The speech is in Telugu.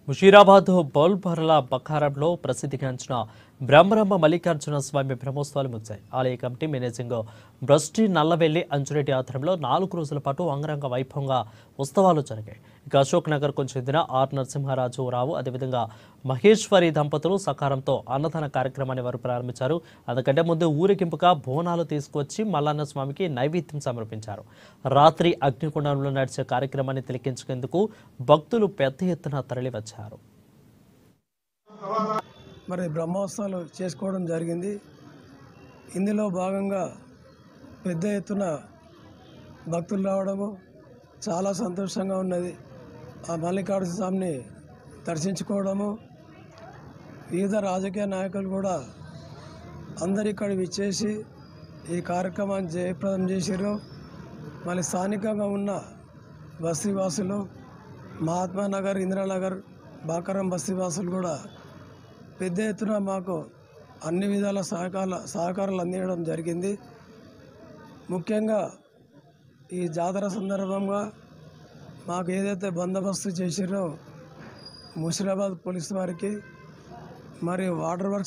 ముషీరాబాద్ బౌల్బర్ల బఖారంలో ప్రసిద్ధిగాంచిన బ్రహ్మరమ్మ మల్లికార్జున స్వామి బ్రహ్మోత్సవాలు ముగిశాయి. ఆలయ కమిటీ మేనేజింగ్ బ్రస్టి నల్లవెల్లి అంజురెడ్డి ఆధ్వర్యంలో 4 రోజుల పాటు అంగరంగ వైభవంగా ఉత్సవాలు జరిగాయి. ఇక అశోక్ నగర్ కు చెందిన ఆర్ నరసింహారాజు రావు అదేవిధంగా మహేశ్వరి దంపతులు సకారంతో అన్నదాన కార్యక్రమాన్ని వారు ప్రారంభించారు. అందుకంటే ముందు ఊరేగింపుగా బోనాలు తీసుకువచ్చి మల్లన్న స్వామికి నైవేద్యం సమర్పించారు. రాత్రి అగ్నికుండంలో నడిచే కార్యక్రమాన్ని తిలకించేందుకు భక్తులు పెద్ద ఎత్తున తరలివచ్చారు. మరి బ్రహ్మోత్సవాలు చేసుకోవడం జరిగింది. ఇందులో భాగంగా పెద్ద ఎత్తున భక్తులు రావడము చాలా సంతోషంగా ఉన్నది. ఆ మల్లికార్జున స్వామిని దర్శించుకోవడము, వివిధ రాజకీయ నాయకులు కూడా అందరు ఇక్కడ విచ్చేసి ఈ కార్యక్రమాన్ని జయప్రదం చేశారు. మళ్ళీ స్థానికంగా ఉన్న బస్తీవాసులు, మహాత్మానగర్, ఇందిరానగర్, బాకారం బస్తీవాసులు కూడా పెద్ద ఎత్తున మాకు అన్ని విధాల సహకారాలు అందించడం జరిగింది. ముఖ్యంగా ఈ జాతర సందర్భంగా మాకు ఏదైతే బందోబస్తు చేసిరో ముషీరాబాద్ పోలీసు వారికి మరియు వాటర్ వర్క్స్